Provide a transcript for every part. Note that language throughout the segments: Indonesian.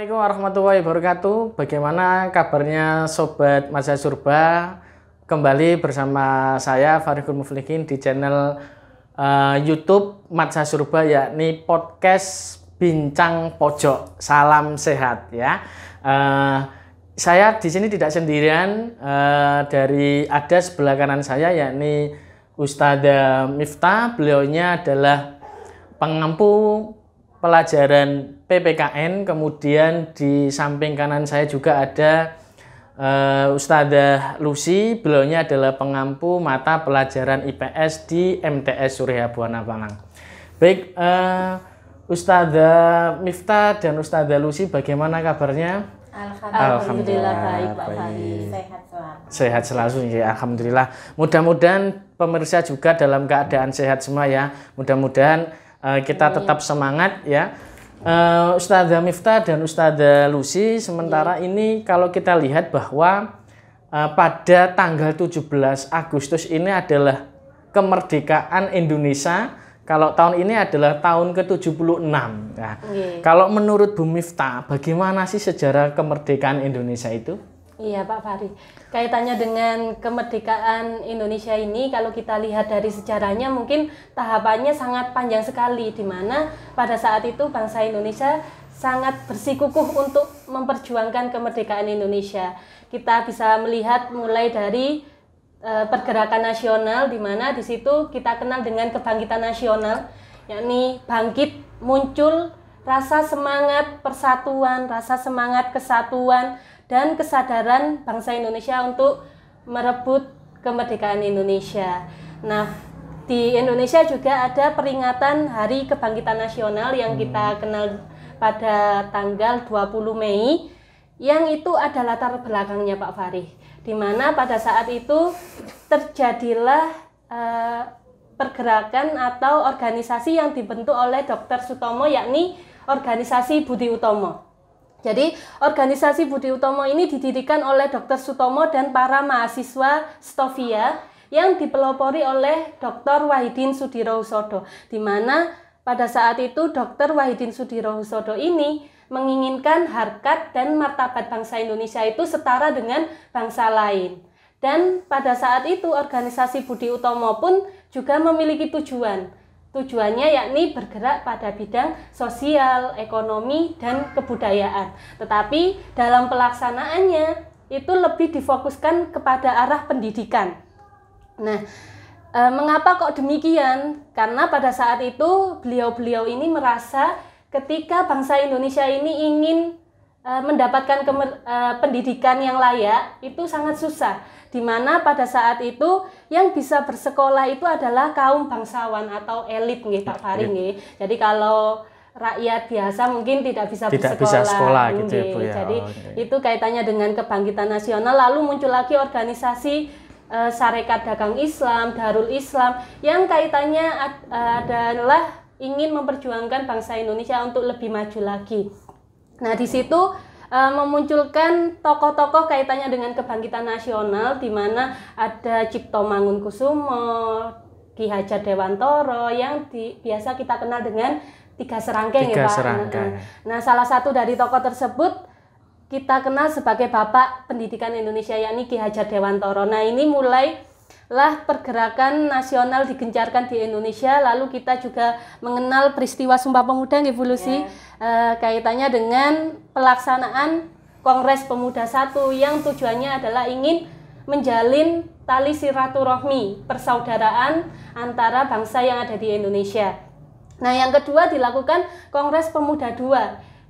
Assalamualaikum warahmatullahi wabarakatuh. Bagaimana kabarnya Sobat Madza Surba? Kembali bersama saya Farihul Muflihin di channel YouTube Madza Surba, yakni podcast Bincang Pojok. Salam sehat ya. Saya di sini tidak sendirian, ada sebelah kanan saya yakni Ustadzah Miftah. Beliaunya adalah pengampu pelajaran PPKN. Kemudian di samping kanan saya juga ada Ustadzah Lucy. Beliaunya adalah pengampu mata pelajaran IPS di MTS Surya Buana Malang. Baik, Ustadzah Miftah dan Ustadzah Lucy, bagaimana kabarnya? Alhamdulillah baik, Pak Fahri. Sehat selalu. Sehat selalu ya, alhamdulillah. Mudah-mudahan pemirsa juga dalam keadaan sehat semua ya. Mudah-mudahan kita tetap semangat ya. Ustadzah Miftah dan Ustadzah Lucy, sementara ini kalau kita lihat bahwa pada tanggal 17 Agustus ini adalah kemerdekaan Indonesia. Kalau tahun ini adalah tahun ke-76. Nah, kalau menurut Bu Miftah, bagaimana sih sejarah kemerdekaan Indonesia itu? Iya Pak Fahri, kaitannya dengan kemerdekaan Indonesia ini kalau kita lihat dari sejarahnya mungkin tahapannya sangat panjang sekali, di mana pada saat itu bangsa Indonesia sangat bersikukuh untuk memperjuangkan kemerdekaan Indonesia. Kita bisa melihat mulai dari pergerakan nasional, di mana di situ kita kenal dengan kebangkitan nasional, yakni bangkit muncul rasa semangat persatuan, rasa semangat kesatuan, dan kesadaran bangsa Indonesia untuk merebut kemerdekaan Indonesia. Nah, di Indonesia juga ada peringatan Hari Kebangkitan Nasional yang kita kenal pada tanggal 20 Mei, yang itu ada latar belakangnya Pak Fahri, di mana pada saat itu terjadilah pergerakan atau organisasi yang dibentuk oleh Dr. Sutomo, yakni organisasi Budi Utomo. Jadi organisasi Budi Utomo ini didirikan oleh Dr. Sutomo dan para mahasiswa Stovia yang dipelopori oleh Dr. Wahidin Sudirohusodo, di mana pada saat itu Dr. Wahidin Sudirohusodo ini menginginkan harkat dan martabat bangsa Indonesia itu setara dengan bangsa lain. Dan pada saat itu organisasi Budi Utomo pun juga memiliki Tujuannya yakni bergerak pada bidang sosial, ekonomi, dan kebudayaan. Tetapi dalam pelaksanaannya itu lebih difokuskan kepada arah pendidikan. Nah, mengapa kok demikian? Karena pada saat itu beliau-beliau ini merasa ketika bangsa Indonesia ini ingin mendapatkan pendidikan yang layak itu sangat susah, di mana pada saat itu yang bisa bersekolah itu adalah kaum bangsawan atau elit nggih Pak Fahri nggih. Jadi kalau rakyat biasa mungkin tidak bisa bersekolah gitu ya, Bu, ya. Jadi itu kaitannya dengan kebangkitan nasional. Lalu muncul lagi organisasi Sarekat Dagang Islam, Darul Islam, yang kaitannya adalah ingin memperjuangkan bangsa Indonesia untuk lebih maju lagi. Nah, di situ memunculkan tokoh-tokoh kaitannya dengan kebangkitan nasional, di mana ada Cipto Mangunkusumo, Ki Hajar Dewantoro, yang biasa kita kenal dengan Tiga Serangkeng ya Pak. Nah, salah satu dari tokoh tersebut kita kenal sebagai Bapak Pendidikan Indonesia, yakni Ki Hajar Dewantoro. Nah, ini mulailah pergerakan nasional digencarkan di Indonesia. Lalu kita juga mengenal peristiwa Sumpah Pemuda nggih Bu Lucy, kaitannya dengan pelaksanaan Kongres Pemuda I yang tujuannya adalah ingin menjalin tali silaturahmi persaudaraan antara bangsa yang ada di Indonesia. Nah, yang kedua dilakukan Kongres Pemuda II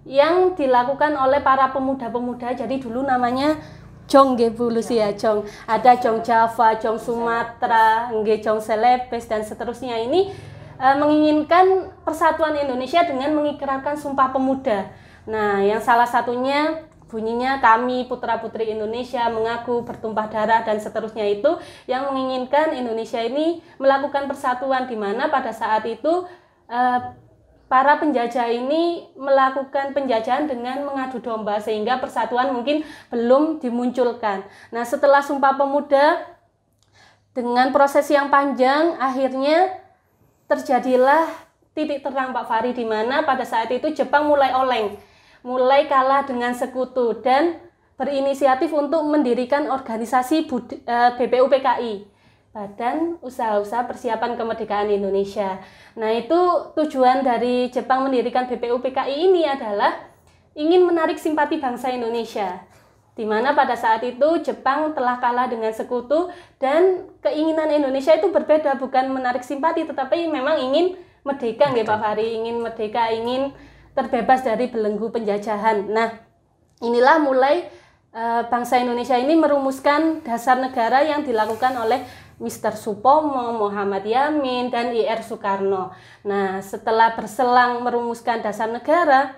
yang dilakukan oleh para pemuda-pemuda. Jadi dulu namanya Jong nggih Bu Lucy ya, Jong. Ada Jong Java, Jong Sumatera, nggih Jong Celebes dan seterusnya. Ini menginginkan persatuan Indonesia dengan mengikrarkan Sumpah Pemuda. Nah, yang salah satunya bunyinya kami putra-putri Indonesia mengaku bertumpah darah dan seterusnya, itu yang menginginkan Indonesia ini melakukan persatuan, di mana pada saat itu para penjajah ini melakukan penjajahan dengan mengadu domba, sehingga persatuan mungkin belum dimunculkan. Nah, setelah Sumpah Pemuda dengan proses yang panjang, akhirnya terjadilah titik terang Pak Fahri, di mana pada saat itu Jepang mulai oleng. mulai kalah dengan sekutu dan berinisiatif untuk mendirikan organisasi BPUPKI, Badan Usaha-Usaha Persiapan Kemerdekaan Indonesia. Nah, itu tujuan dari Jepang mendirikan BPUPKI ini adalah ingin menarik simpati bangsa Indonesia, di mana pada saat itu Jepang telah kalah dengan sekutu dan keinginan Indonesia itu berbeda, bukan menarik simpati tetapi memang ingin merdeka nggih Pak Fahri, ingin merdeka, ingin terbebas dari belenggu penjajahan. Nah, inilah mulai bangsa Indonesia ini merumuskan dasar negara yang dilakukan oleh Mr. Supomo, Muhammad Yamin, dan I.R. Soekarno. Nah, setelah berselang merumuskan dasar negara,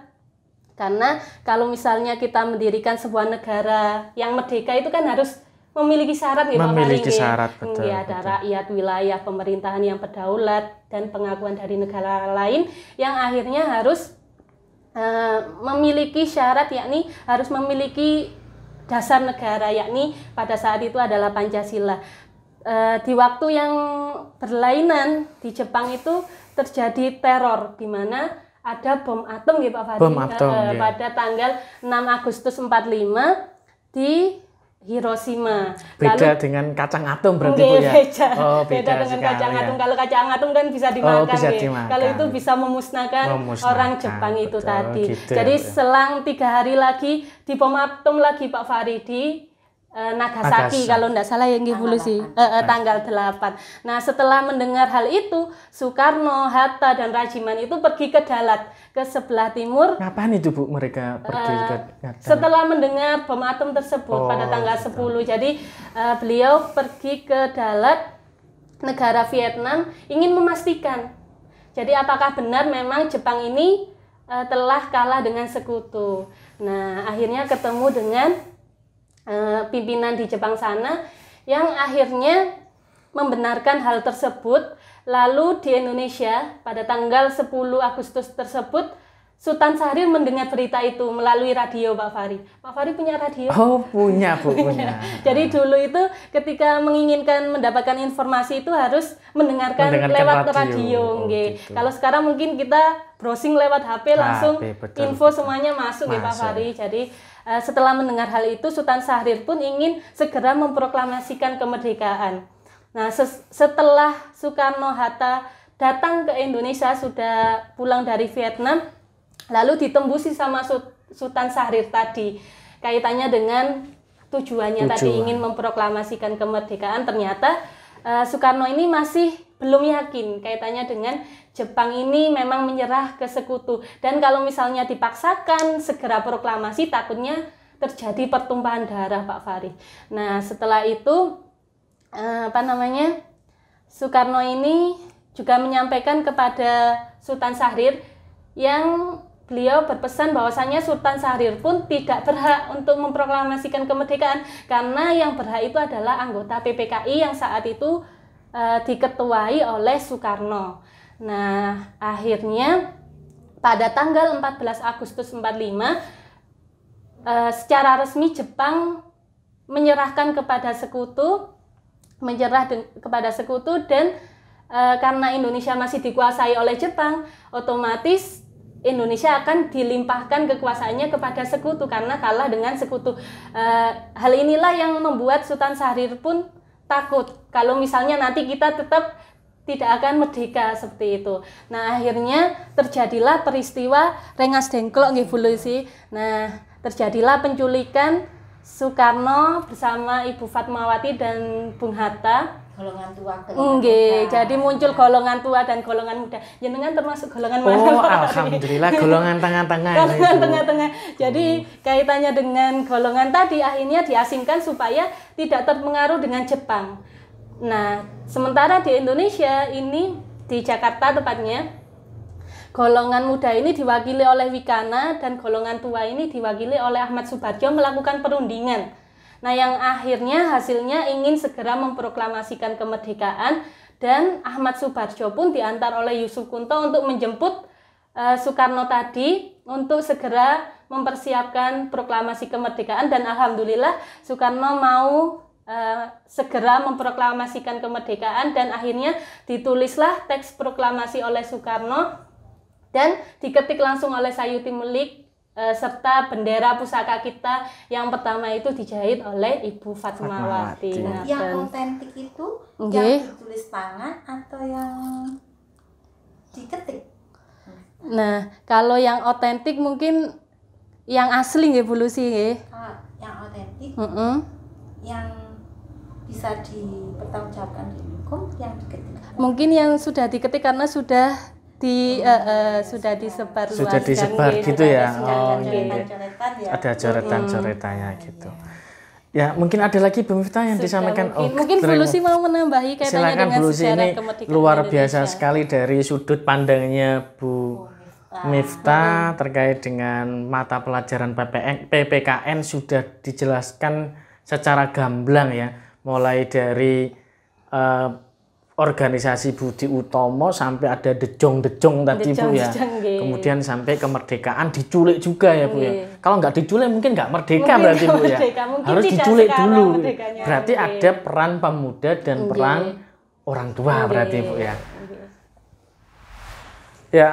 karena kalau misalnya kita mendirikan sebuah negara yang merdeka itu kan harus memiliki syarat ya Pak Fahri. Memiliki syarat, betul. Ya, ada rakyat, wilayah, pemerintahan yang berdaulat, dan pengakuan dari negara lain yang akhirnya harus memiliki syarat, yakni harus memiliki dasar negara, yakni pada saat itu adalah Pancasila. Di waktu yang berlainan di Jepang itu terjadi teror, di mana ada bom atom ya Pak Fahri, bom atom, pada tanggal 6 Agustus 45 di Hiroshima. Beda dengan kacang atom berarti Bu ya? Beda. Oh, beda dengan sekali, kacang ya. atom. Kalau kacang atom kan bisa dimakan. Bisa ya. dimakan. Kalau itu bisa memusnahkan orang Jepang itu betul, tadi. gitu, jadi ya. selang 3 hari lagi di bom atom lagi Pak Fahri di Nagasaki, kalau tidak salah yang dulu sih tanggal 8. Nah, setelah mendengar hal itu, Soekarno, Hatta, dan Rajiman itu pergi ke Dalat, ke sebelah timur. Ngapain itu Bu mereka pergi ke Dalat? Setelah mendengar bom atom tersebut pada tanggal 10, jadi beliau pergi ke Dalat, negara Vietnam, ingin memastikan. Jadi apakah benar memang Jepang ini telah kalah dengan sekutu. Nah, akhirnya ketemu dengan pimpinan di Jepang sana yang akhirnya membenarkan hal tersebut. Lalu di Indonesia pada tanggal 10 Agustus tersebut Sultan Syahrir mendengar berita itu melalui radio Pak Fahri. Pak Fahri punya radio? Oh, punya Bu, punya. Jadi dulu itu ketika menginginkan mendapatkan informasi itu harus mendengarkan lewat radio. Gitu. Kalau sekarang mungkin kita browsing lewat HP langsung info semuanya masuk ya Pak Fahri. Jadi setelah mendengar hal itu Sultan Syahrir pun ingin segera memproklamasikan kemerdekaan. Nah, setelah Soekarno, Hatta datang ke Indonesia, sudah pulang dari Vietnam, lalu ditembusi sama Sultan Syahrir tadi, kaitannya dengan tujuannya tadi ingin memproklamasikan kemerdekaan. Ternyata Soekarno ini masih belum yakin kaitannya dengan Jepang ini memang menyerah ke sekutu, dan kalau misalnya dipaksakan segera proklamasi takutnya terjadi pertumpahan darah Pak Fahri. Nah, setelah itu Soekarno ini juga menyampaikan kepada Sultan Syahrir yang beliau berpesan bahwasannya Sultan Syahrir pun tidak berhak untuk memproklamasikan kemerdekaan, karena yang berhak itu adalah anggota PPKI yang saat itu diketuai oleh Soekarno. Nah, akhirnya pada tanggal 14 Agustus 45 secara resmi Jepang menyerahkan kepada sekutu, dan karena Indonesia masih dikuasai oleh Jepang, otomatis Indonesia akan dilimpahkan kekuasaannya kepada sekutu karena kalah dengan sekutu. Hal inilah yang membuat Sultan Syahrir pun takut kalau misalnya nanti kita tetap tidak akan merdeka seperti itu. Nah, akhirnya terjadilah peristiwa Rengas Dengklok nggih Bu Lucy. Nah, terjadilah penculikan Soekarno bersama Ibu Fatmawati dan Bung Hatta. Golongan tua, jadi muncul golongan tua dan golongan muda. Jenengan termasuk golongan mana? Oh, alhamdulillah golongan tengah-tengah. Golongan tengah-tengah. Jadi kaitannya dengan golongan tadi akhirnya diasingkan supaya tidak terpengaruh dengan Jepang. Nah, sementara di Indonesia ini, di Jakarta tepatnya, golongan muda ini diwakili oleh Wikana dan golongan tua ini diwakili oleh Ahmad Subardjo melakukan perundingan. Nah, yang akhirnya hasilnya ingin segera memproklamasikan kemerdekaan, dan Ahmad Subardjo pun diantar oleh Yusuf Kunto untuk menjemput Soekarno tadi untuk segera mempersiapkan proklamasi kemerdekaan, dan alhamdulillah Soekarno mau segera memproklamasikan kemerdekaan, dan akhirnya ditulislah teks proklamasi oleh Soekarno dan diketik langsung oleh Sayuti Melik serta bendera pusaka kita yang pertama itu dijahit oleh Ibu Fatmawati. Fatmawati. Yang otentik itu Nggih. yang ditulis tangan atau yang diketik? Nah, kalau yang otentik mungkin yang asli nggih Bu Lucy nggih. Kalau yang otentik Heeh. yang bisa dipertanggungjawabkan di hukum yang diketik. Mungkin yang sudah diketik karena sudah sudah disebar Sudah disebar gitu ya. Oh, iya. Coretan ya. Ada coretan-coretannya gitu. Ya, mungkin ada lagi Bu Miftah yang disampaikan. Mungkin Bu Lucy mau menambahi kaitannya Silakan dengan Bu Lucy, sejarah ini kemerdekaan luar Indonesia. biasa sekali dari sudut pandangnya Bu Miftah terkait dengan mata pelajaran PPKN sudah dijelaskan secara gamblang ya, mulai dari organisasi Budi Utomo sampai ada dejong-dejong tadi Bu ya. Kemudian sampai kemerdekaan diculik juga ya Bu ya. Kalau nggak diculik mungkin nggak merdeka berarti Bu ya. Harus diculik dulu. Berarti ada peran pemuda dan peran orang tua berarti Bu ya. Ya,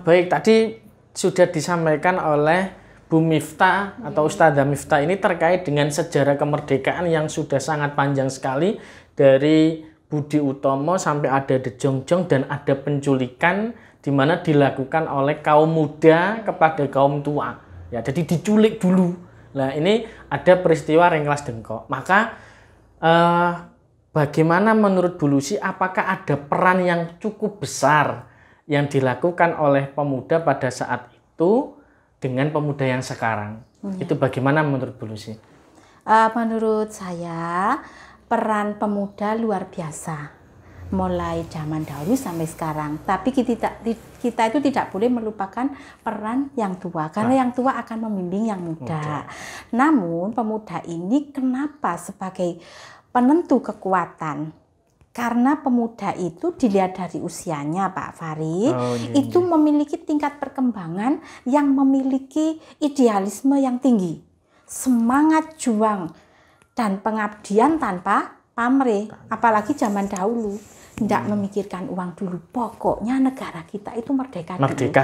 baik, tadi sudah disampaikan oleh Bu Miftah atau Ustadzah Miftah ini terkait dengan sejarah kemerdekaan yang sudah sangat panjang sekali dari Budi Utomo sampai ada Dejongjong dan ada penculikan di mana dilakukan oleh kaum muda kepada kaum tua. Ya, jadi diculik dulu. Nah, ini ada peristiwa Renglas Dengkok. Maka bagaimana menurut Bu Lucy, apakah ada peran yang cukup besar yang dilakukan oleh pemuda pada saat itu dengan pemuda yang sekarang? Itu bagaimana menurut Bu Lucy? Menurut saya peran pemuda luar biasa mulai zaman dahulu sampai sekarang. Tapi kita itu tidak boleh melupakan peran yang tua karena yang tua akan membimbing yang muda. Namun pemuda ini kenapa sebagai penentu kekuatan? Karena pemuda itu dilihat dari usianya Pak Fari, itu memiliki tingkat perkembangan yang memiliki idealisme yang tinggi, semangat juang dan pengabdian tanpa pamrih. Apalagi zaman dahulu tidak memikirkan uang dulu, pokoknya negara kita itu merdeka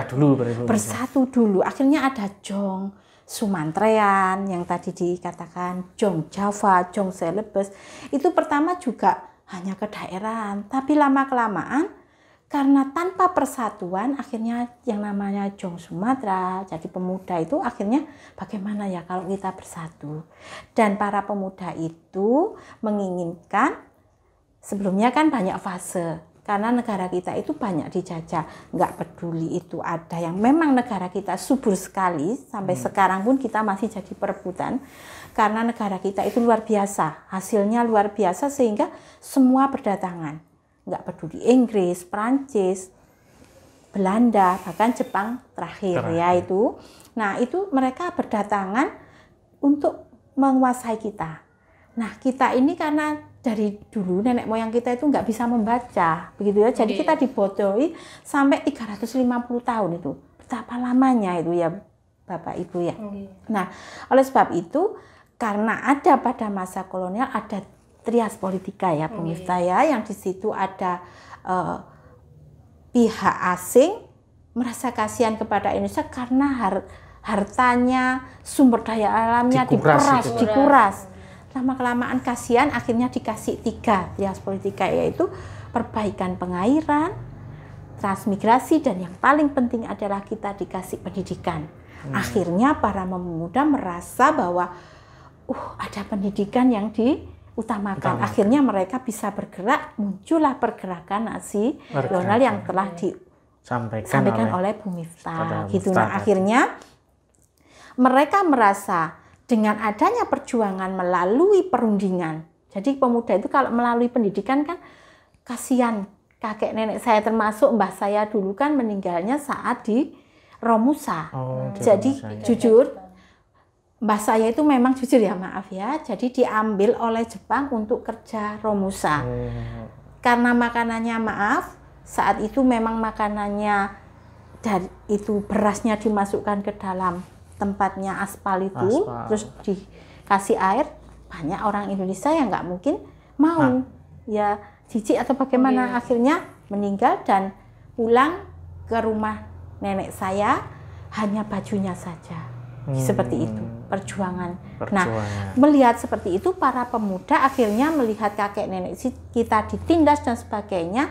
dulu, bersatu dulu. Akhirnya ada Jong Sumantrean yang tadi dikatakan, Jong Java, Jong Celebes. Itu pertama juga hanya kedaerahan, tapi lama-kelamaan karena tanpa persatuan akhirnya yang namanya Jong Sumatera, jadi pemuda itu akhirnya bagaimana ya kalau kita bersatu. Dan para pemuda itu menginginkan, sebelumnya kan banyak fase, karena negara kita itu banyak dijajah, nggak peduli itu ada yang memang negara kita subur sekali, sampai sekarang pun kita masih jadi perebutan, karena negara kita itu luar biasa, hasilnya luar biasa sehingga semua berdatangan. Nggak peduli Inggris, Prancis, Belanda, bahkan Jepang terakhir ya itu. Nah itu mereka berdatangan untuk menguasai kita. Nah kita ini karena dari dulu nenek moyang kita itu nggak bisa membaca, begitu ya. Jadi kita dibodohi sampai 350 tahun itu. Betapa lamanya itu ya Bapak Ibu ya. Nah oleh sebab itu karena ada pada masa kolonial ada trias politika ya pemirsa ya, yang di situ ada pihak asing merasa kasihan kepada Indonesia karena hartanya, sumber daya alamnya dikuras. Lama-kelamaan kasihan, akhirnya dikasih 3 trias politika, yaitu perbaikan pengairan, transmigrasi, dan yang paling penting adalah kita dikasih pendidikan. Akhirnya para pemuda merasa bahwa ada pendidikan yang diutamakan. Akhirnya mereka bisa bergerak, muncullah pergerakan nasional yang telah disampaikan oleh Bu Miftah. Gitu. Nah, akhirnya mereka merasa dengan adanya perjuangan melalui perundingan. Jadi pemuda itu kalau melalui pendidikan kan kasihan. Kakek nenek saya termasuk mbah saya dulu kan meninggalnya saat di Romusa. Jadi jujur mbah saya itu memang jujur ya, maaf ya. Jadi diambil oleh Jepang untuk kerja Romusa. Karena makanannya maaf, saat itu memang makanannya dari itu berasnya dimasukkan ke dalam tempatnya aspal itu, terus dikasih air, banyak orang Indonesia yang nggak mungkin mau, ya jijik atau bagaimana, akhirnya meninggal dan pulang ke rumah nenek saya hanya bajunya saja. Seperti itu perjuangan. Nah, Perjuangan. melihat seperti itu para pemuda akhirnya melihat kakek nenek kita ditindas dan sebagainya.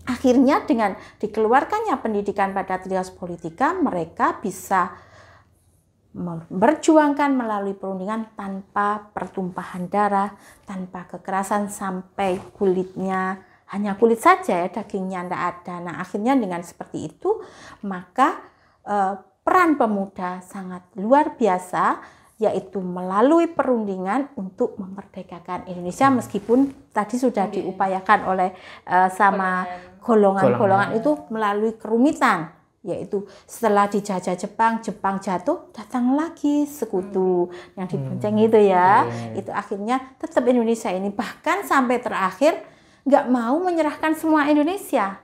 Akhirnya dengan dikeluarkannya pendidikan Patriotisme Politika, mereka bisa memperjuangkan melalui perundingan tanpa pertumpahan darah, tanpa kekerasan sampai kulitnya, hanya kulit saja ya, dagingnya tidak ada. Nah, akhirnya dengan seperti itu, maka peran pemuda sangat luar biasa, yaitu melalui perundingan untuk memerdekakan Indonesia, meskipun tadi sudah diupayakan oleh sama golongan-golongan itu melalui kerumitan, yaitu setelah dijajah Jepang jatuh, datang lagi sekutu yang dibonceng itu ya. Itu akhirnya tetap Indonesia ini, bahkan sampai terakhir nggak mau menyerahkan semua Indonesia.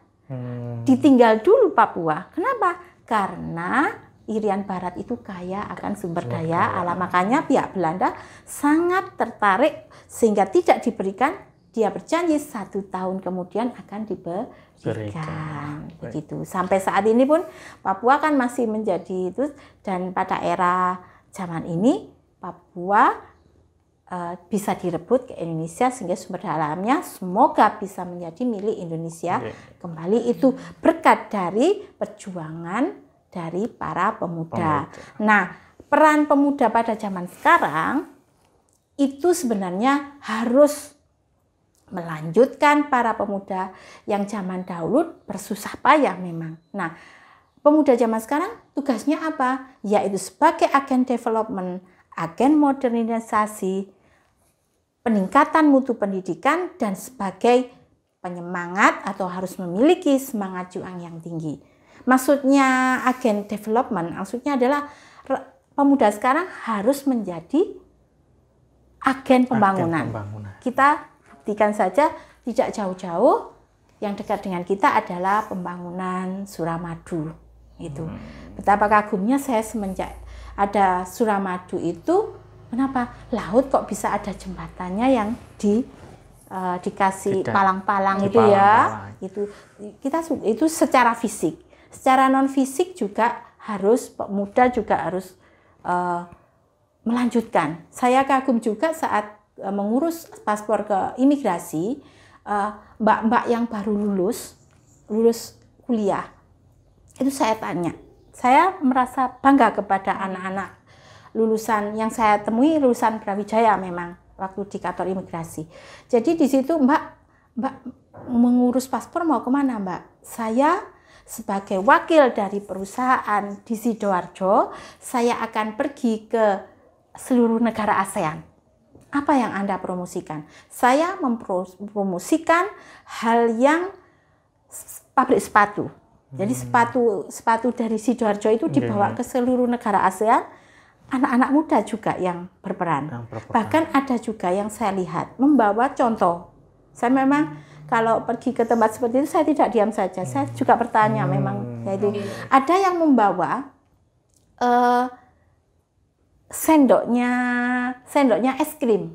Ditinggal dulu Papua. Kenapa? Karena Irian Barat itu kaya akan sumber daya alam. Makanya pihak Belanda sangat tertarik sehingga tidak diberikan. Dia berjanji 1 tahun kemudian akan diberikan. Begitu. Sampai saat ini pun Papua kan masih menjadi itu, dan pada era zaman ini Papua bisa direbut ke Indonesia sehingga sumber daya alamnya semoga bisa menjadi milik Indonesia kembali. Itu berkat dari perjuangan dari para pemuda. Nah, peran pemuda pada zaman sekarang itu sebenarnya harus melanjutkan para pemuda yang zaman dahulu bersusah payah memang. Nah, pemuda zaman sekarang tugasnya apa? Yaitu sebagai agen development, agen modernisasi, peningkatan mutu pendidikan, dan sebagai penyemangat atau harus memiliki semangat juang yang tinggi. Maksudnya agen development, maksudnya adalah pemuda sekarang harus menjadi agen pembangunan. Kita buktikan saja tidak jauh-jauh, yang dekat dengan kita adalah pembangunan Suramadu. Itu betapa kagumnya saya semenjak ada Suramadu itu. Kenapa? Laut kok bisa ada jembatannya yang dikasih palang-palang itu ya. Itu kita itu secara fisik. Secara non fisik juga harus pemuda juga harus melanjutkan. Saya kagum juga saat mengurus paspor ke imigrasi, mbak-mbak yang baru lulus kuliah. Itu saya tanya. Saya merasa bangga kepada anak-anak lulusan yang saya temui, lulusan Brawijaya memang waktu di kantor imigrasi. Jadi di situ mbak mengurus paspor mau kemana Mbak? Saya sebagai wakil dari perusahaan di Sidoarjo, saya akan pergi ke seluruh negara ASEAN. Apa yang Anda promosikan? Saya mempromosikan hal yang pabrik sepatu. Jadi sepatu dari Sidoarjo itu dibawa ke seluruh negara ASEAN. Anak-anak muda juga yang berperan. Bahkan ada juga yang saya lihat membawa contoh. Saya memang kalau pergi ke tempat seperti itu saya tidak diam saja. Saya juga bertanya memang yaitu ada yang membawa sendoknya es krim.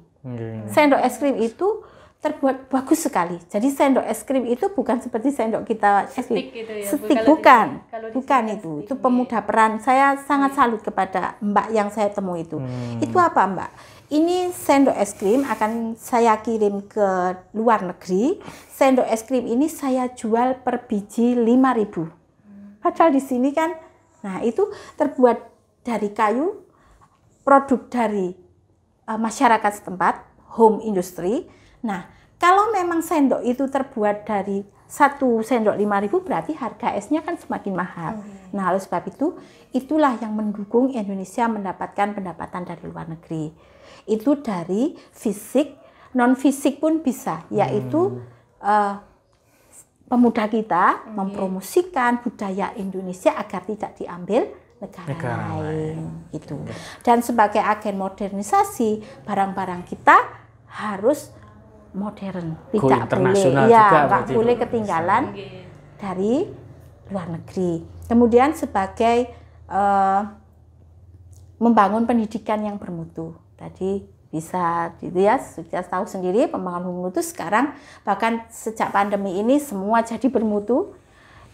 Sendok es krim itu terbuat bagus sekali. Jadi sendok es krim itu bukan seperti sendok kita stik gitu ya. Stik bukan itu. Itu pemuda peran. Saya sangat salut kepada Mbak yang saya temui itu. Itu apa Mbak? Ini sendok es krim akan saya kirim ke luar negeri. Sendok es krim ini saya jual per biji 5.000. Padahal di sini kan, nah itu terbuat dari kayu, produk dari masyarakat setempat, home industry. Nah, kalau memang sendok itu terbuat dari satu sendok 5.000, berarti harga esnya kan semakin mahal. Nah, oleh sebab itu, itulah yang mendukung Indonesia mendapatkan pendapatan dari luar negeri. Itu dari fisik, non fisik pun bisa, yaitu pemuda kita mempromosikan budaya Indonesia agar tidak diambil negara lain. Gitu. Dan sebagai agen modernisasi, barang-barang kita harus modern, tidak boleh, nggak boleh ketinggalan dari luar negeri. Kemudian sebagai membangun pendidikan yang bermutu. Tadi bisa ya sudah tahu sendiri pembangunan bermutu sekarang bahkan sejak pandemi ini semua jadi bermutu.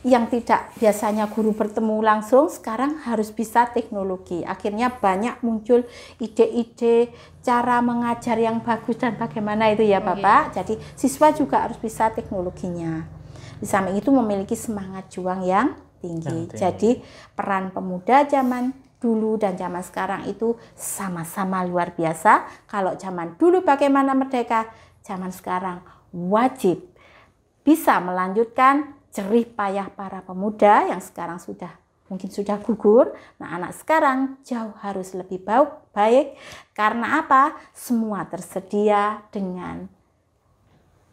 yang tidak biasanya guru bertemu langsung sekarang harus bisa teknologi. Akhirnya banyak muncul ide-ide cara mengajar yang bagus dan bagaimana itu ya Bapak. Jadi siswa juga harus bisa teknologinya. Di samping itu memiliki semangat juang yang tinggi. Jadi peran pemuda zaman dulu dan zaman sekarang itu sama-sama luar biasa. Kalau zaman dulu bagaimana merdeka, zaman sekarang wajib bisa melanjutkan jerih payah para pemuda yang sekarang mungkin sudah gugur. Nah, anak sekarang jauh harus lebih baik. Karena apa? Semua tersedia dengan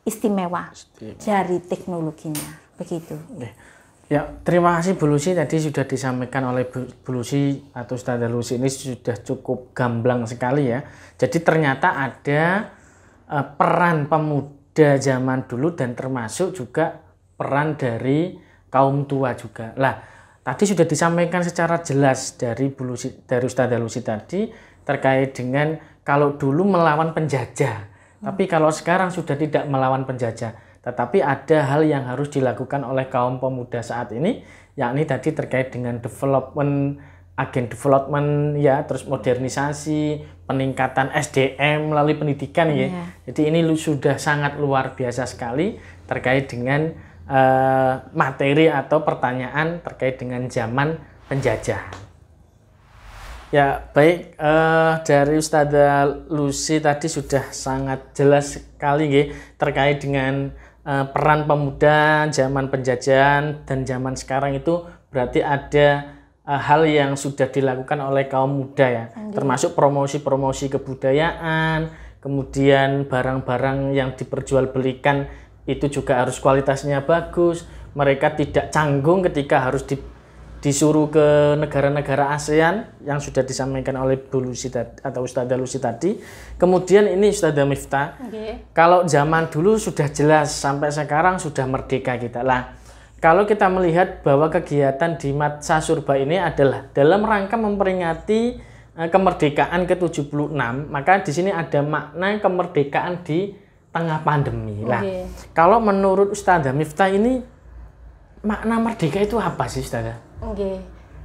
istimewa dari teknologinya. Begitu. Ya, terima kasih Bu Lucy. Tadi sudah disampaikan oleh Bu Lucy atau Ustazah Lucy ini sudah cukup gamblang sekali ya. Jadi ternyata ada peran pemuda zaman dulu dan termasuk juga peran dari kaum tua juga. Lah, tadi sudah disampaikan secara jelas dari Ustazah Lucy tadi terkait dengan kalau dulu melawan penjajah. Tapi kalau sekarang sudah tidak melawan penjajah. Tetapi ada hal yang harus dilakukan oleh kaum pemuda saat ini, yakni tadi terkait dengan agen development ya, terus modernisasi, peningkatan SDM melalui pendidikan ya. Jadi ini sudah sangat luar biasa sekali terkait dengan materi atau pertanyaan terkait dengan zaman penjajah. Ya baik, dari Ustazah Lucy tadi sudah sangat jelas sekali terkait dengan peran pemuda zaman penjajahan dan zaman sekarang itu berarti ada hal yang sudah dilakukan oleh kaum muda ya, termasuk promosi-promosi kebudayaan, kemudian barang-barang yang diperjualbelikan itu juga harus kualitasnya bagus. Mereka tidak canggung ketika harus disuruh ke negara-negara ASEAN yang sudah disampaikan oleh Bu Lucy atau Ustazah Lucy tadi. Kemudian ini Ustazah Miftah, kalau zaman dulu sudah jelas sampai sekarang sudah merdeka kita lah. Kalau kita melihat bahwa kegiatan di Madsa Surba ini adalah dalam rangka memperingati kemerdekaan ke-76, maka di sini ada makna kemerdekaan di tengah pandemi lah. Kalau menurut Ustazah Miftah ini makna merdeka itu apa sih Ustazah?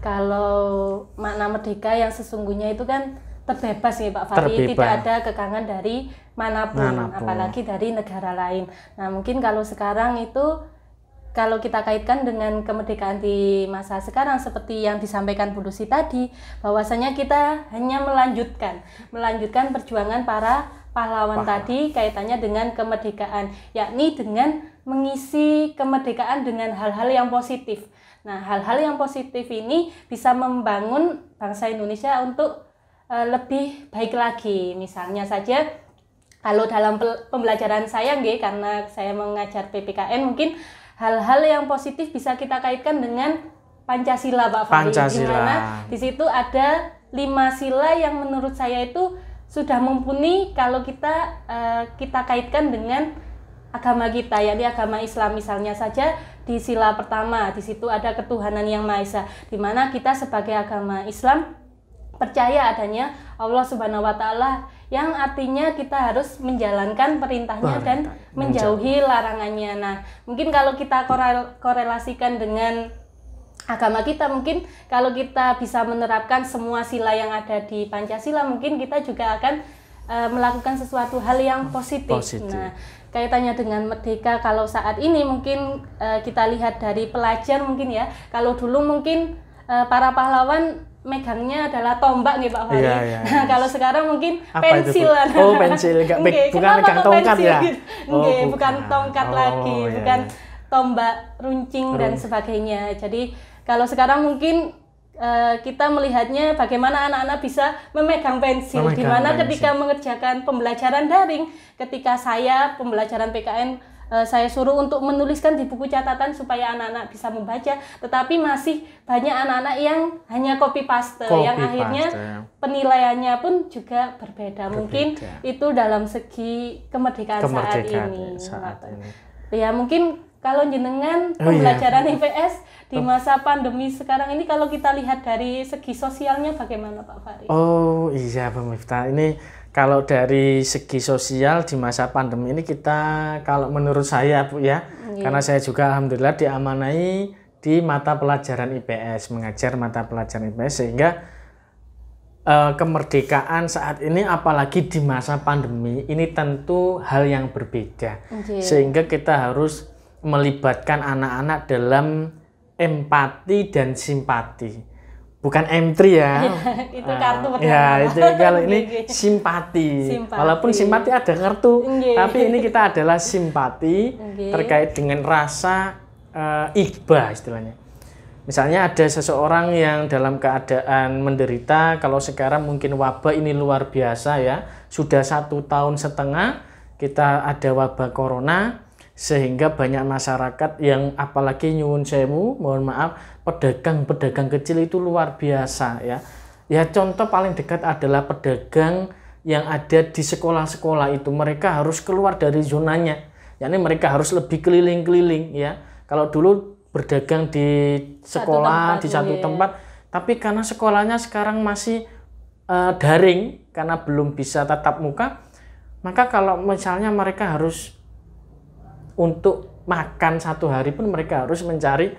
Kalau makna merdeka yang sesungguhnya itu kan terbebas ya Pak Fahri, tidak ada kekangan dari manapun, apalagi dari negara lain. Nah mungkin kalau sekarang itu, kalau kita kaitkan dengan kemerdekaan di masa sekarang seperti yang disampaikan Bu Lucy tadi, bahwasanya kita hanya melanjutkan perjuangan para pahlawan tadi kaitannya dengan kemerdekaan, yakni dengan mengisi kemerdekaan dengan hal-hal yang positif. Nah, hal-hal yang positif ini bisa membangun bangsa Indonesia untuk lebih baik lagi. Misalnya saja, kalau dalam pembelajaran saya, karena saya mengajar PPKN, mungkin hal-hal yang positif bisa kita kaitkan dengan Pancasila, Pak Fahri. Di mana di situ ada 5 sila yang menurut saya itu sudah mumpuni kalau kita kaitkan dengan agama kita, yakni agama Islam. Misalnya saja di sila pertama, di situ ada ketuhanan yang Maha Esa, di mana kita sebagai agama Islam percaya adanya Allah Subhanahu wa Ta'ala, yang artinya kita harus menjalankan perintahnya dan menjauhi larangannya. Nah, mungkin kalau kita korelasikan dengan agama kita, mungkin kalau kita bisa menerapkan semua sila yang ada di Pancasila, mungkin kita juga akan melakukan sesuatu hal yang positif. Nah, kaitannya dengan merdeka kalau saat ini mungkin kita lihat dari pelajar mungkin ya, kalau dulu mungkin para pahlawan megangnya adalah tombak nih Pak Fahri. Nah, kalau sekarang mungkin pensil. Oh, pensil, bukan megang tongkat ya. Bukan tongkat lagi, bukan tombak, runcing dan sebagainya. Jadi kalau sekarang mungkin kita melihatnya bagaimana anak-anak bisa memegang pensil, di mana ketika mengerjakan pembelajaran daring, ketika saya pembelajaran PKN saya suruh untuk menuliskan di buku catatan supaya anak-anak bisa membaca, tetapi masih banyak anak-anak yang hanya copy paste, yang akhirnya penilaiannya pun juga berbeda. Mungkin itu dalam segi kemerdekaan saat ini. Ya mungkin kalau jenengan pembelajaran IPS di masa pandemi sekarang ini, kalau kita lihat dari segi sosialnya bagaimana Pak Fahri? Oh iya Bu Miftah, ini kalau dari segi sosial di masa pandemi ini kita, kalau menurut saya Bu ya, karena saya juga alhamdulillah diamanai di mata pelajaran IPS, mengajar mata pelajaran IPS, sehingga kemerdekaan saat ini apalagi di masa pandemi ini tentu hal yang berbeda. Sehingga kita harus melibatkan anak-anak dalam empati dan simpati. Bukan M3 ya. Itu kartu pertama. Ya, itu kalau ini simpati. Walaupun simpati ada kartu, tapi ini kita adalah simpati terkait dengan rasa ikhbah istilahnya. Misalnya ada seseorang yang dalam keadaan menderita, kalau sekarang mungkin wabah ini luar biasa ya. Sudah 1,5 tahun kita ada wabah corona, sehingga banyak masyarakat yang apalagi nyuwun sewu, mohon maaf, pedagang-pedagang kecil itu luar biasa ya. Ya contoh paling dekat adalah pedagang yang ada di sekolah-sekolah itu, mereka harus keluar dari zonanya. yakni mereka harus lebih keliling-keliling ya. Kalau dulu berdagang di sekolah di satu tempat, tapi karena sekolahnya sekarang masih daring karena belum bisa tatap muka, maka kalau misalnya mereka harus untuk makan satu hari pun mereka harus mencari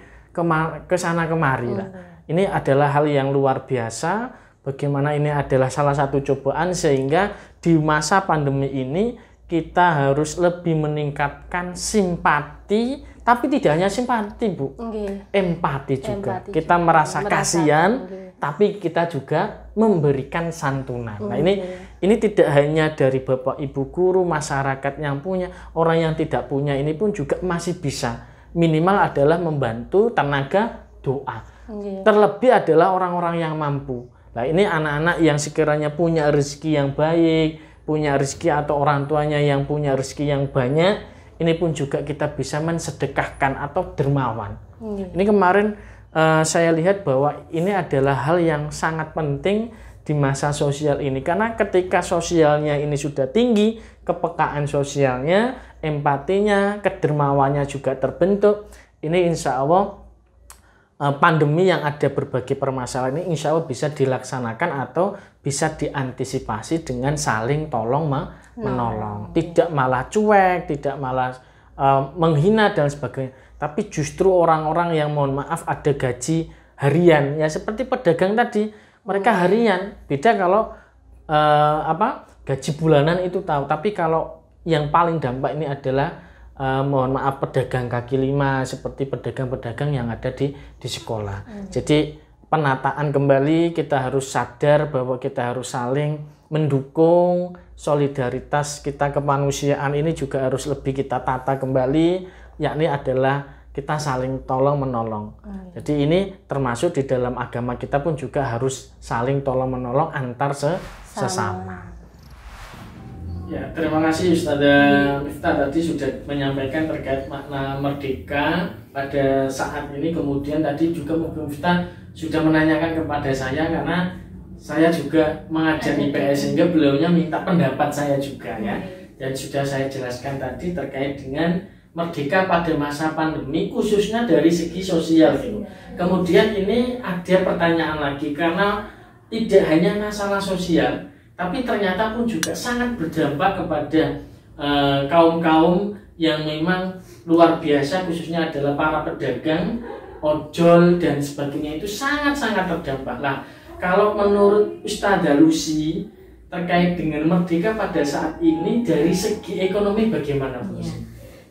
ke sana kemari lah. Ini adalah hal yang luar biasa. Bagaimana ini adalah salah satu cobaan sehingga di masa pandemi ini kita harus lebih meningkatkan simpati, tapi tidak hanya simpati, Bu. Empati juga. Kita merasa kasihan, tapi kita juga memberikan santunan. Nah, ini tidak hanya dari Bapak Ibu guru, masyarakat yang punya, orang yang tidak punya ini pun juga masih bisa. Minimal adalah membantu tenaga doa. Terlebih adalah orang-orang yang mampu. Nah, ini anak-anak yang sekiranya punya rezeki yang baik, punya rezeki atau orang tuanya yang punya rezeki yang banyak, ini pun juga kita bisa mensedekahkan atau dermawan. Ini kemarin saya lihat bahwa ini adalah hal yang sangat penting di masa sosial ini, karena ketika sosialnya ini sudah tinggi, kepekaan sosialnya, empatinya, kedermawannya juga terbentuk, ini insya Allah pandemi yang ada berbagai permasalahan ini insya Allah bisa dilaksanakan atau bisa diantisipasi dengan saling tolong menolong, tidak malah cuek, tidak malah menghina dan sebagainya, tapi justru orang-orang yang mohon maaf ada gaji harian ya seperti pedagang tadi, mereka harian. Beda kalau gaji bulanan itu tahu, tapi kalau yang paling dampak ini adalah mohon maaf pedagang kaki lima seperti pedagang-pedagang yang ada di sekolah. Jadi penataan kembali, kita harus sadar bahwa kita harus saling mendukung, solidaritas kita kemanusiaan ini juga harus lebih kita tata kembali, yakni adalah kita saling tolong menolong. Jadi ini termasuk di dalam agama kita pun juga harus saling tolong menolong antar sesama. Ya, terima kasih Ustazah Miftah tadi sudah menyampaikan terkait makna merdeka pada saat ini. Kemudian tadi juga Mungkin Miftah sudah menanyakan kepada saya karena saya juga mengajar IPS sehingga beliaunya minta pendapat saya juga ya. Dan sudah saya jelaskan tadi terkait dengan merdeka pada masa pandemi khususnya dari segi sosial gitu. Kemudian ini ada pertanyaan lagi karena tidak hanya masalah sosial, tapi ternyata pun juga sangat berdampak kepada kaum-kaum yang memang luar biasa, khususnya adalah para pedagang, ojol dan sebagainya, itu sangat-sangat terdampak. Nah, kalau menurut Ustazah Lucy terkait dengan merdeka pada saat ini dari segi ekonomi bagaimana, Bu? Ya.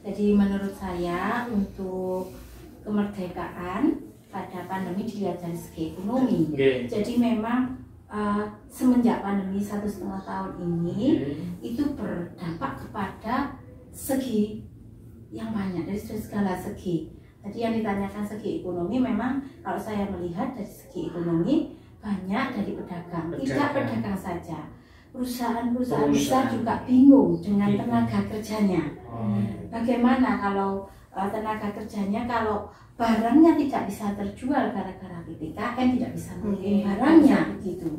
Jadi menurut saya untuk kemerdekaan pada pandemi dilihat dari segi ekonomi. Jadi memang semenjak pandemi 1,5 tahun ini itu berdampak kepada segi yang banyak dari segala segi. Tadi yang ditanyakan segi ekonomi, memang kalau saya melihat dari segi ekonomi banyak dari pedagang. Tidak pedagang saja, perusahaan-perusahaan besar juga bingung dengan tenaga kerjanya. Bagaimana kalau tenaga kerjanya, kalau barangnya tidak bisa terjual gara-gara PPKM, tidak bisa mengirim barangnya begitu.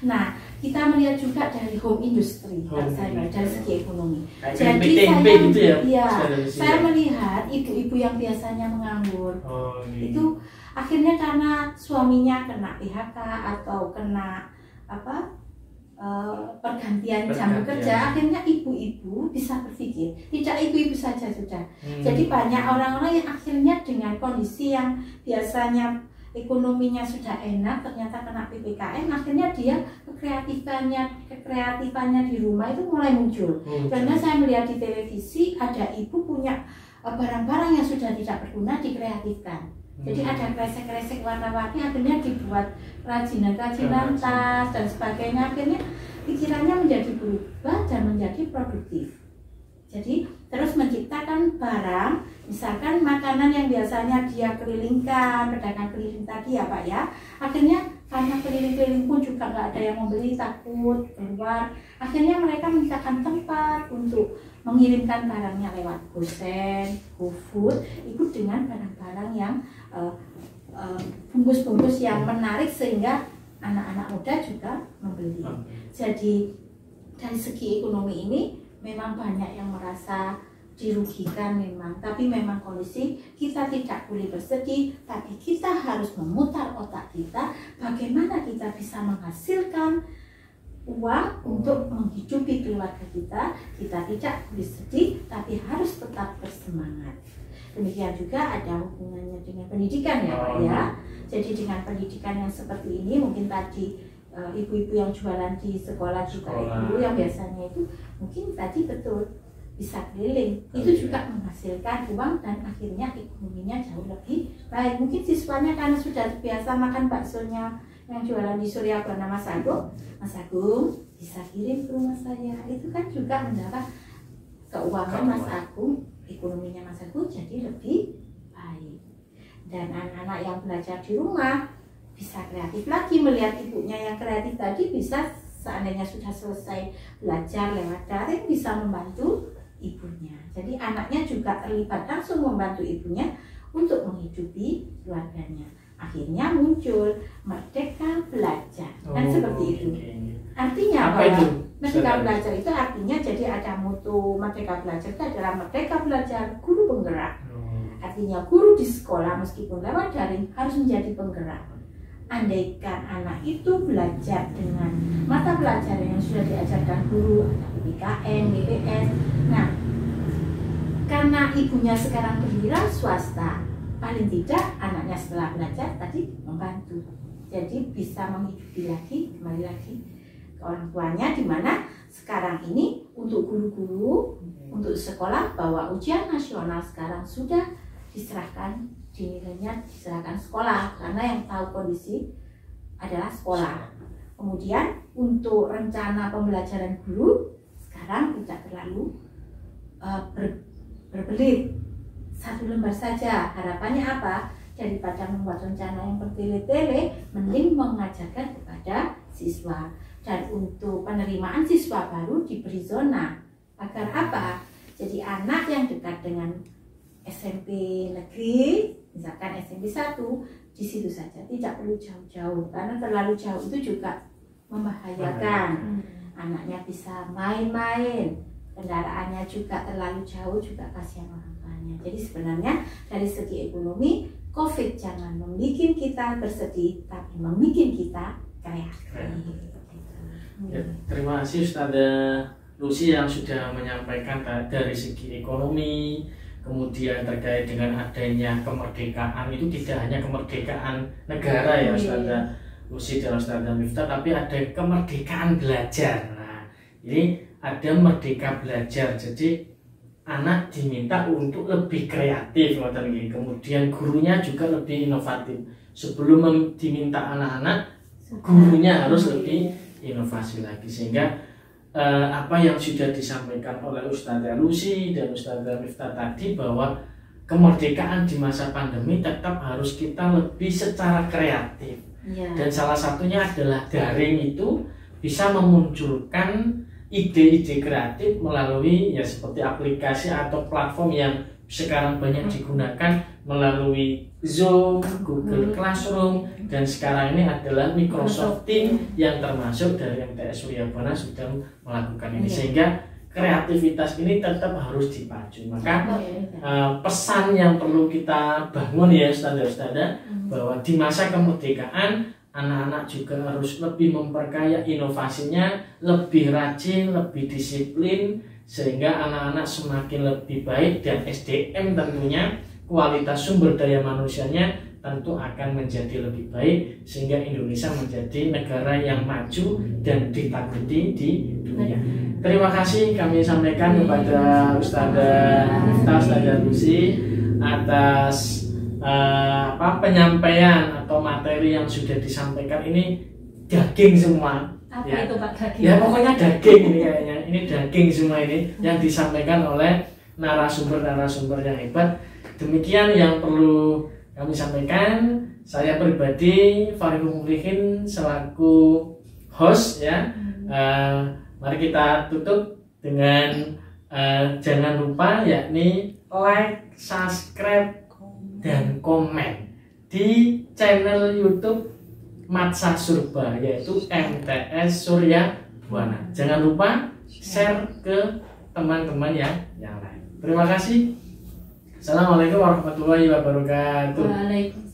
Nah, kita melihat juga dari home industry, dari segi ekonomi. Jadi saya melihat ibu-ibu yang biasanya menganggur, itu akhirnya karena suaminya kena PHK atau kena pergantian jam bekerja, akhirnya ibu-ibu bisa berpikir, tidak ibu-ibu saja sudah. Jadi banyak orang-orang yang akhirnya dengan kondisi yang biasanya ekonominya sudah enak, ternyata kena PPKM, akhirnya dia kekreatifannya di rumah itu mulai muncul. Karena saya melihat di televisi ada ibu punya barang-barang yang sudah tidak berguna dikreatifkan. Jadi ada kresek-kresek warna-warni, akhirnya dibuat kerajinan-kerajinan tas dan sebagainya. Akhirnya pikirannya menjadi berubah dan menjadi produktif. Jadi terus menciptakan barang, misalkan makanan yang biasanya dia kelilingkan, pedagang keliling tadi ya Pak ya. Akhirnya karena keliling-keliling pun juga nggak ada yang membeli, takut keluar. Akhirnya mereka menciptakan tempat untuk mengirimkan barangnya lewat GoSend, GoFood, itu dengan barang-barang yang bungkus-bungkus yang menarik sehingga anak-anak muda juga membeli. Jadi dari segi ekonomi ini memang banyak yang merasa dirugikan memang, tapi memang kondisi kita tidak boleh bersedih, tapi kita harus memutar otak kita bagaimana kita bisa menghasilkan uang untuk menghidupi keluarga kita. Kita tidak boleh sedih, tapi harus tetap bersemangat. Demikian juga ada hubungannya dengan pendidikan ya Pak ya. Jadi dengan pendidikan yang seperti ini, mungkin tadi ibu-ibu yang jualan di sekolah juga ibu yang biasanya itu mungkin tadi betul bisa keliling, itu juga menghasilkan uang dan akhirnya ekonominya jauh lebih baik. Mungkin siswanya karena sudah biasa makan baksonya yang jualan di Surya bernama Mas Agung bisa kirim ke rumah saya, itu kan juga mendapat keuangan Mas Agung, ekonominya Mas Agung jadi lebih baik. Dan anak-anak yang belajar di rumah bisa kreatif lagi, melihat ibunya yang kreatif tadi bisa seandainya sudah selesai belajar lewat daring bisa membantu ibunya. Jadi anaknya juga terlibat langsung membantu ibunya untuk menghidupi keluarganya. Akhirnya muncul Merdeka Belajar, kan seperti itu. Artinya apa itu? Merdeka Belajar itu artinya jadi ada mutu Merdeka Belajar itu adalah Merdeka Belajar Guru Penggerak. Artinya guru di sekolah meskipun lewat daring harus menjadi penggerak. Andaikan anak itu belajar dengan mata pelajaran yang sudah diajarkan guru, ada PPKN, BPS. Nah, karena ibunya sekarang berwira swasta, paling tidak anaknya setelah belajar tadi membantu. Jadi bisa menghidupi lagi, kembali lagi ke orang tuanya, di mana sekarang ini untuk guru-guru, untuk sekolah bahwa ujian nasional sekarang sudah diserahkan, dinilainya diserahkan sekolah, karena yang tahu kondisi adalah sekolah. Kemudian untuk rencana pembelajaran guru sekarang tidak terlalu berbelit, satu lembar saja. Harapannya apa? Daripada membuat rencana yang bertele-tele, mending mengajarkan kepada siswa. Dan untuk penerimaan siswa baru diberi zona. Agar apa? Jadi anak yang dekat dengan SMP negeri, misalkan SMP 1, di situ saja, tidak perlu jauh-jauh, karena terlalu jauh itu juga membahayakan. Anaknya bisa main-main, kendaraannya juga terlalu jauh juga kasihan orang tuanya. Jadi sebenarnya dari segi ekonomi, COVID jangan membuat kita bersedih, tapi membuat kita kreatif. Ya, terima kasih Ustazah Lucy yang sudah menyampaikan dari segi ekonomi. Kemudian terkait dengan adanya kemerdekaan, itu tidak hanya kemerdekaan negara ya Ustazah Lucy dan Ustazah Miftah, tapi ada kemerdekaan belajar. Nah, ini ada merdeka belajar, jadi anak diminta untuk lebih kreatif, kemudian gurunya juga lebih inovatif. Sebelum diminta anak-anak, gurunya harus lebih inovasi lagi, sehingga apa yang sudah disampaikan oleh Ustazah Lucy dan Ustazah Miftah tadi, bahwa kemerdekaan di masa pandemi tetap harus kita lebih secara kreatif dan salah satunya adalah daring itu bisa memunculkan ide-ide kreatif melalui ya seperti aplikasi atau platform yang sekarang banyak digunakan melalui Zoom, Google Classroom, dan sekarang ini adalah Microsoft Teams yang termasuk dari MTS Suryabana sudah melakukan ini, sehingga kreativitas ini tetap harus dipacu. Maka pesan yang perlu kita bangun ya Ustazah-Ustazah, bahwa di masa kemerdekaan anak-anak juga harus lebih memperkaya inovasinya, lebih rajin, lebih disiplin, sehingga anak-anak semakin lebih baik dan SDM tentunya kualitas sumber daya manusianya tentu akan menjadi lebih baik, sehingga Indonesia menjadi negara yang maju dan ditakuti di dunia. Terima kasih kami sampaikan kepada Ustazah Miftah, Ustazah Lucy atas penyampaian atau materi yang sudah disampaikan. Ini daging semua. Apa ya. itu Pak daging? Ya pokoknya daging ini kayaknya. Ini daging semua ini yang disampaikan oleh narasumber-narasumber yang hebat. Demikian yang perlu kami sampaikan. Saya pribadi Farihul Muflihin selaku host ya. Mari kita tutup dengan jangan lupa yakni like, subscribe dan komen di channel YouTube Matsah Surba, yaitu MTS Surya Buana. Jangan lupa share ke teman-teman yang lain. Terima kasih. Assalamualaikum warahmatullahi wabarakatuh. Waalaikumsalam.